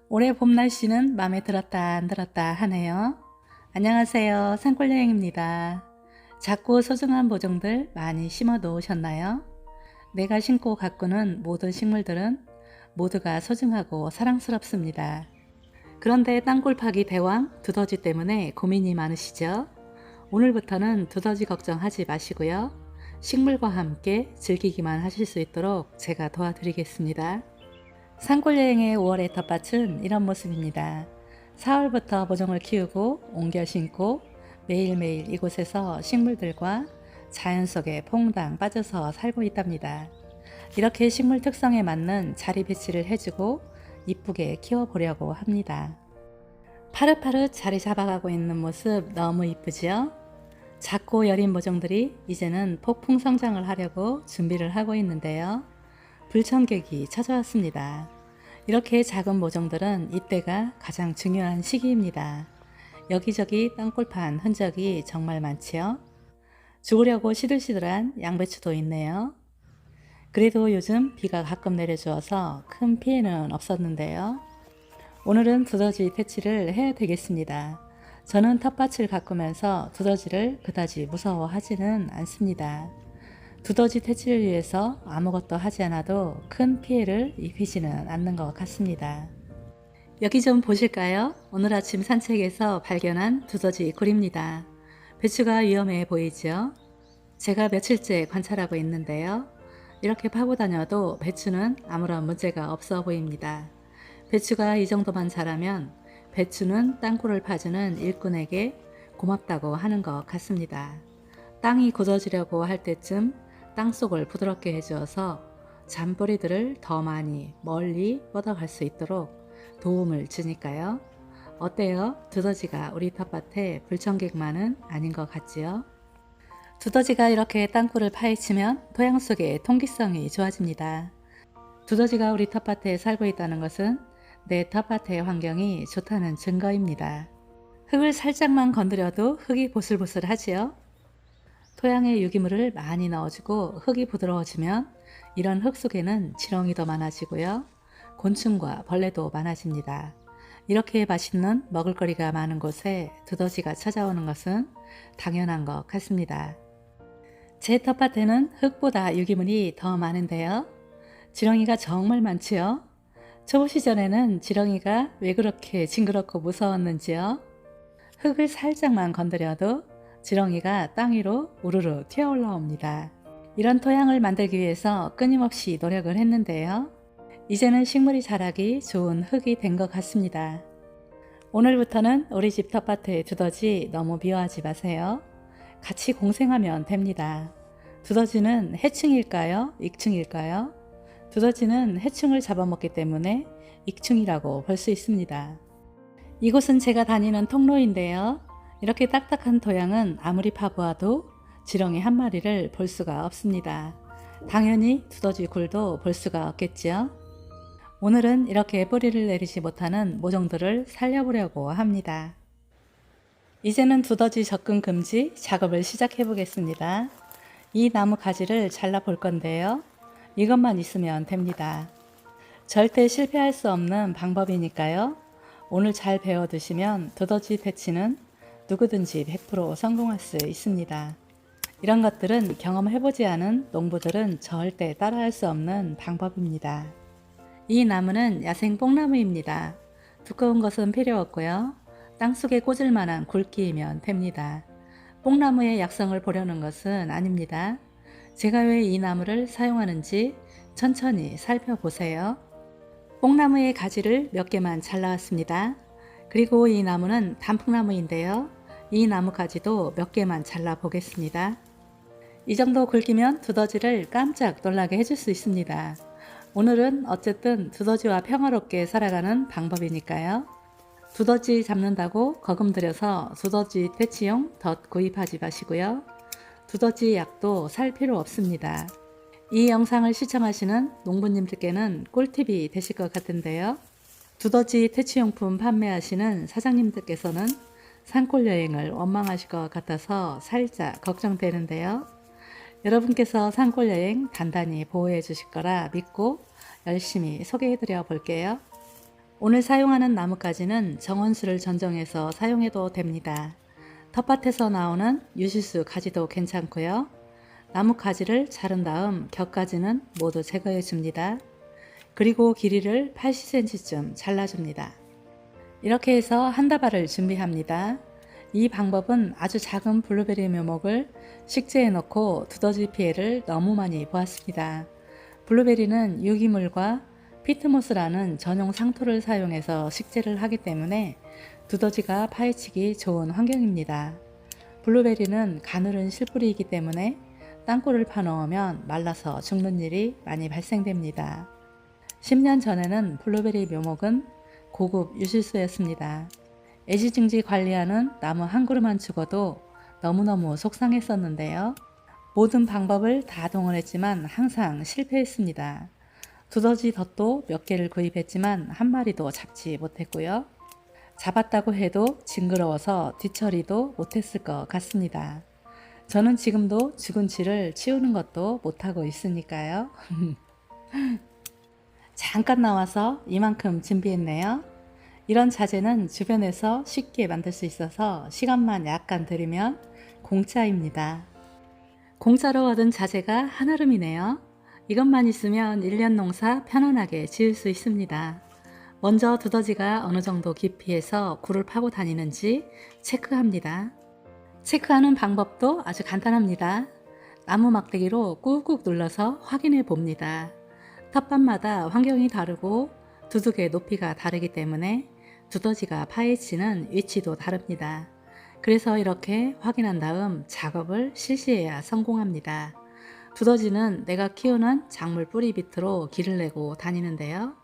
올해 봄 날씨는 마음에 들었다 안 들었다 하네요. 안녕하세요. 산골여행입니다. 작고 소중한 모종들 많이 심어 놓으셨나요? 내가 심고 가꾸는 모든 식물들은 모두가 소중하고 사랑스럽습니다. 그런데 땅굴 파기 대왕 두더지 때문에 고민이 많으시죠? 오늘부터는 두더지 걱정하지 마시고요. 식물과 함께 즐기기만 하실 수 있도록 제가 도와드리겠습니다. 산골여행의 5월의 텃밭은 이런 모습입니다. 4월부터 모종을 키우고 옮겨 심고 매일매일 이곳에서 식물들과 자연 속에 퐁당 빠져서 살고 있답니다. 이렇게 식물 특성에 맞는 자리 배치를 해주고 이쁘게 키워보려고 합니다. 파릇파릇 자리 잡아가고 있는 모습 너무 이쁘지요? 작고 여린 모종들이 이제는 폭풍 성장을 하려고 준비를 하고 있는데요. 불청객이 찾아왔습니다. 이렇게 작은 모종들은 이때가 가장 중요한 시기입니다. 여기저기 땅굴판 흔적이 정말 많지요. 죽으려고 시들시들한 양배추도 있네요. 그래도 요즘 비가 가끔 내려주어서 큰 피해는 없었는데요. 오늘은 두더지 퇴치를 해야 되겠습니다. 저는 텃밭을 가꾸면서 두더지를 그다지 무서워하지는 않습니다. 두더지 퇴치를 위해서 아무것도 하지 않아도 큰 피해를 입히지는 않는 것 같습니다. 여기 좀 보실까요? 오늘 아침 산책에서 발견한 두더지 굴입니다. 배추가 위험해 보이죠? 제가 며칠째 관찰하고 있는데요. 이렇게 파고 다녀도 배추는 아무런 문제가 없어 보입니다. 배추가 이 정도만 자라면 배추는 땅굴을 파주는 일꾼에게 고맙다고 하는 것 같습니다. 땅이 굳어지려고 할 때쯤 땅속을 부드럽게 해주어서 잔뿌리들을 더 많이 멀리 뻗어갈 수 있도록 도움을 주니까요. 어때요? 두더지가 우리 텃밭에 불청객만은 아닌 것 같지요? 두더지가 이렇게 땅굴을 파헤치면 토양 속의 통기성이 좋아집니다. 두더지가 우리 텃밭에 살고 있다는 것은 내 텃밭의 환경이 좋다는 증거입니다. 흙을 살짝만 건드려도 흙이 보슬보슬하지요? 토양에 유기물을 많이 넣어주고 흙이 부드러워지면 이런 흙 속에는 지렁이도 많아지고요. 곤충과 벌레도 많아집니다. 이렇게 맛있는 먹을거리가 많은 곳에 두더지가 찾아오는 것은 당연한 것 같습니다. 제 텃밭에는 흙보다 유기물이 더 많은데요. 지렁이가 정말 많지요. 초보 시절에는 지렁이가 왜 그렇게 징그럽고 무서웠는지요. 흙을 살짝만 건드려도 지렁이가 땅 위로 우르르 튀어 올라옵니다. 이런 토양을 만들기 위해서 끊임없이 노력을 했는데요. 이제는 식물이 자라기 좋은 흙이 된 것 같습니다. 오늘부터는 우리 집 텃밭의 두더지 너무 미워하지 마세요. 같이 공생하면 됩니다. 두더지는 해충일까요? 익충일까요? 두더지는 해충을 잡아먹기 때문에 익충이라고 볼 수 있습니다. 이곳은 제가 다니는 통로인데요. 이렇게 딱딱한 토양은 아무리 파보아도 지렁이 한 마리를 볼 수가 없습니다. 당연히 두더지 굴도 볼 수가 없겠지요. 오늘은 이렇게 뿌리를 내리지 못하는 모종들을 살려보려고 합니다. 이제는 두더지 접근 금지 작업을 시작해 보겠습니다. 이 나무 가지를 잘라 볼 건데요. 이것만 있으면 됩니다. 절대 실패할 수 없는 방법이니까요. 오늘 잘 배워 두시면 두더지 퇴치는 누구든지 100% 성공할 수 있습니다. 이런 것들은 경험해보지 않은 농부들은 절대 따라할 수 없는 방법입니다. 이 나무는 야생 뽕나무입니다. 두꺼운 것은 필요 없고요. 땅속에 꽂을 만한 굵기이면 됩니다. 뽕나무의 약성을 보려는 것은 아닙니다. 제가 왜 이 나무를 사용하는지 천천히 살펴보세요. 뽕나무의 가지를 몇 개만 잘라왔습니다. 그리고 이 나무는 단풍나무인데요. 이 나무 가지도 몇 개만 잘라 보겠습니다. 이 정도 굵기면 두더지를 깜짝 놀라게 해줄 수 있습니다. 오늘은 어쨌든 두더지와 평화롭게 살아가는 방법이니까요. 두더지 잡는다고 거금 들여서 두더지 퇴치용 덫 구입하지 마시고요. 두더지 약도 살 필요 없습니다. 이 영상을 시청하시는 농부님들께는 꿀팁이 되실 것 같은데요. 두더지 퇴치용품 판매하시는 사장님들께서는 산골여행을 원망하실 것 같아서 살짝 걱정되는데요. 여러분께서 산골여행 단단히 보호해 주실 거라 믿고 열심히 소개해 드려 볼게요. 오늘 사용하는 나뭇가지는 정원수를 전정해서 사용해도 됩니다. 텃밭에서 나오는 유실수 가지도 괜찮고요. 나뭇가지를 자른 다음 곁가지는 모두 제거해 줍니다. 그리고 길이를 80cm쯤 잘라줍니다. 이렇게 해서 한 다발을 준비합니다. 이 방법은 아주 작은 블루베리 묘목을 식재해 놓고 두더지 피해를 너무 많이 보았습니다. 블루베리는 유기물과 피트모스라는 전용 상토를 사용해서 식재를 하기 때문에 두더지가 파헤치기 좋은 환경입니다. 블루베리는 가늘은 실뿌리이기 때문에 땅굴을 파놓으면 말라서 죽는 일이 많이 발생됩니다. 10년 전에는 블루베리 묘목은 고급 유실수였습니다. 애지중지 관리하는 나무 한 그루만 죽어도 너무너무 속상했었는데요. 모든 방법을 다 동원했지만 항상 실패했습니다. 두더지 덫도 몇 개를 구입했지만 한 마리도 잡지 못했고요. 잡았다고 해도 징그러워서 뒤처리도 못했을 것 같습니다. 저는 지금도 죽은 쥐를 치우는 것도 못하고 있으니까요. 잠깐 나와서 이만큼 준비했네요. 이런 자재는 주변에서 쉽게 만들 수 있어서 시간만 약간 들이면 공짜입니다. 공짜로 얻은 자재가 한아름이네요. 이것만 있으면 1년 농사 편안하게 지을 수 있습니다. 먼저 두더지가 어느 정도 깊이에서 굴을 파고 다니는지 체크합니다. 체크하는 방법도 아주 간단합니다. 나무 막대기로 꾹꾹 눌러서 확인해 봅니다. 텃밭마다 환경이 다르고 두둑의 높이가 다르기 때문에 두더지가 파헤치는 위치도 다릅니다. 그래서 이렇게 확인한 다음 작업을 실시해야 성공합니다. 두더지는 내가 키우는 작물 뿌리 밑으로 길을 내고 다니는데요.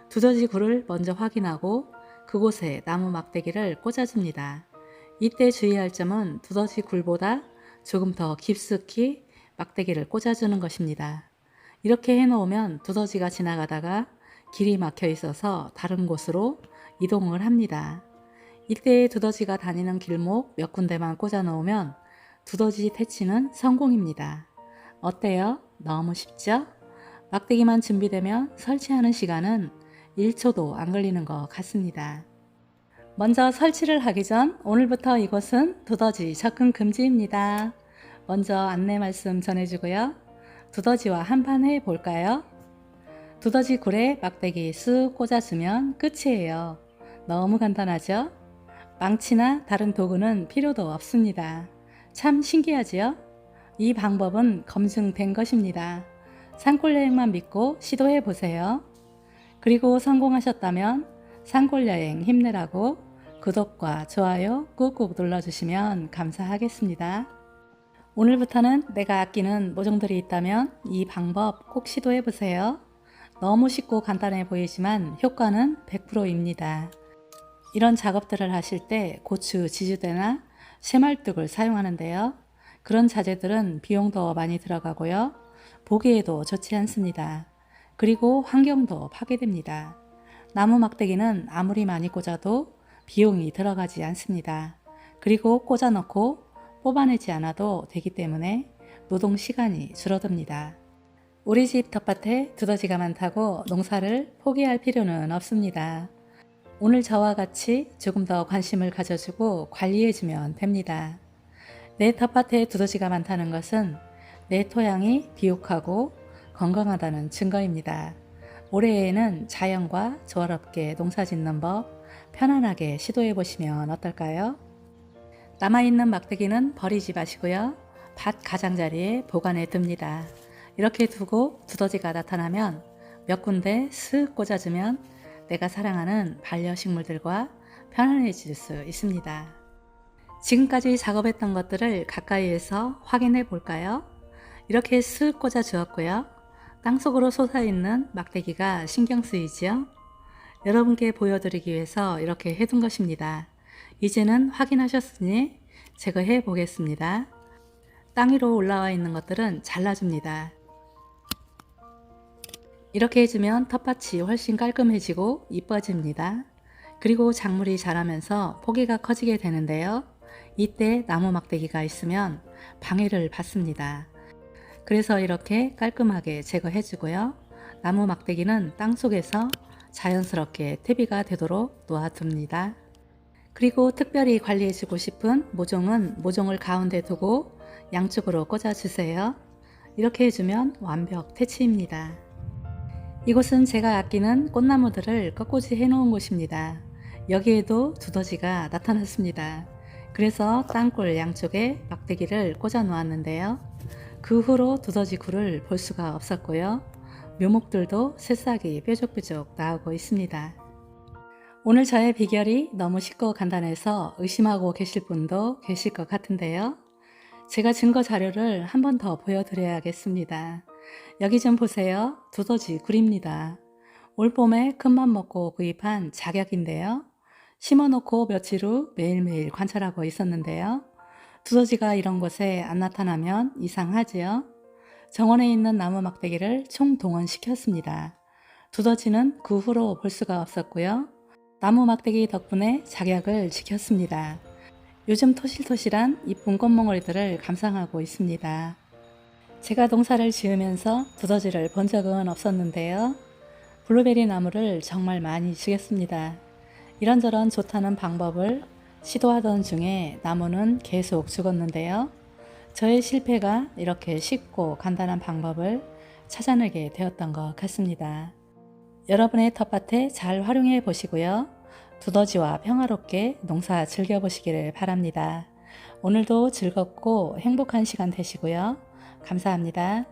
두더지 굴을 먼저 확인하고 그곳에 나무 막대기를 꽂아줍니다. 이때 주의할 점은 두더지 굴보다 조금 더 깊숙이 막대기를 꽂아주는 것입니다. 이렇게 해놓으면 두더지가 지나가다가 길이 막혀 있어서 다른 곳으로 이동을 합니다. 이때 두더지가 다니는 길목 몇 군데만 꽂아 놓으면 두더지 퇴치는 성공입니다. 어때요? 너무 쉽죠? 막대기만 준비되면 설치하는 시간은 1초도 안 걸리는 것 같습니다. 먼저 설치를 하기 전 오늘부터 이곳은 두더지 접근 금지입니다. 먼저 안내 말씀 전해주고요. 두더지와 한판 해볼까요? 두더지 굴에 막대기 쑥 꽂아주면 끝이에요. 너무 간단하죠? 망치나 다른 도구는 필요도 없습니다. 참 신기하지요? 이 방법은 검증된 것입니다. 산골여행만 믿고 시도해 보세요. 그리고 성공하셨다면 산골여행 힘내라고 구독과 좋아요 꾹꾹 눌러주시면 감사하겠습니다. 오늘부터는 내가 아끼는 모종들이 있다면 이 방법 꼭 시도해 보세요. 너무 쉽고 간단해 보이지만 효과는 100%입니다. 이런 작업들을 하실 때 고추 지주대나 쇠말뚝을 사용하는데요. 그런 자재들은 비용도 많이 들어가고요. 보기에도 좋지 않습니다. 그리고 환경도 파괴됩니다. 나무 막대기는 아무리 많이 꽂아도 비용이 들어가지 않습니다. 그리고 꽂아 넣고 뽑아내지 않아도 되기 때문에 노동 시간이 줄어듭니다. 우리 집 텃밭에 두더지가 많다고 농사를 포기할 필요는 없습니다. 오늘 저와 같이 조금 더 관심을 가져주고 관리해주면 됩니다. 내 텃밭에 두더지가 많다는 것은 내 토양이 비옥하고 건강하다는 증거입니다. 올해에는 자연과 조화롭게 농사짓는 법 편안하게 시도해 보시면 어떨까요? 남아있는 막대기는 버리지 마시고요. 밭 가장자리에 보관해 둡니다. 이렇게 두고 두더지가 나타나면 몇 군데 쓱 꽂아주면 내가 사랑하는 반려식물들과 편안해질 수 있습니다. 지금까지 작업했던 것들을 가까이에서 확인해 볼까요? 이렇게 쓱 꽂아 주었고요. 땅속으로 솟아있는 막대기가 신경 쓰이지요? 여러분께 보여드리기 위해서 이렇게 해둔 것입니다. 이제는 확인하셨으니 제거해 보겠습니다. 땅 위로 올라와 있는 것들은 잘라줍니다. 이렇게 해주면 텃밭이 훨씬 깔끔해지고 이뻐집니다. 그리고 작물이 자라면서 포기가 커지게 되는데요. 이때 나무 막대기가 있으면 방해를 받습니다. 그래서 이렇게 깔끔하게 제거해 주고요. 나무 막대기는 땅속에서 자연스럽게 퇴비가 되도록 놓아둡니다. 그리고 특별히 관리해주고 싶은 모종은 모종을 가운데 두고 양쪽으로 꽂아주세요. 이렇게 해주면 완벽 퇴치입니다. 이곳은 제가 아끼는 꽃나무들을 꺾꽂이 해놓은 곳입니다. 여기에도 두더지가 나타났습니다. 그래서 땅굴 양쪽에 막대기를 꽂아 놓았는데요. 그 후로 두더지 굴을 볼 수가 없었고요. 묘목들도 새싹이 뾰족뾰족 나오고 있습니다. 오늘 저의 비결이 너무 쉽고 간단해서 의심하고 계실 분도 계실 것 같은데요. 제가 증거 자료를 한 번 더 보여드려야겠습니다. 여기 좀 보세요. 두더지 굴입니다. 올봄에 큰맘 먹고 구입한 작약인데요. 심어놓고 며칠 후 매일매일 관찰하고 있었는데요. 두더지가 이런 곳에 안 나타나면 이상하지요. 정원에 있는 나무 막대기를 총동원시켰습니다. 두더지는 그 후로 볼 수가 없었고요. 나무 막대기 덕분에 작약을 지켰습니다. 요즘 토실토실한 이쁜 꽃몽울이들을 감상하고 있습니다. 제가 농사를 지으면서 두더지를 본 적은 없었는데요. 블루베리 나무를 정말 많이 죽였습니다. 이런저런 좋다는 방법을 시도하던 중에 나무는 계속 죽었는데요. 저의 실패가 이렇게 쉽고 간단한 방법을 찾아내게 되었던 것 같습니다. 여러분의 텃밭에 잘 활용해 보시고요. 두더지와 평화롭게 농사 즐겨보시기를 바랍니다. 오늘도 즐겁고 행복한 시간 되시고요. 감사합니다.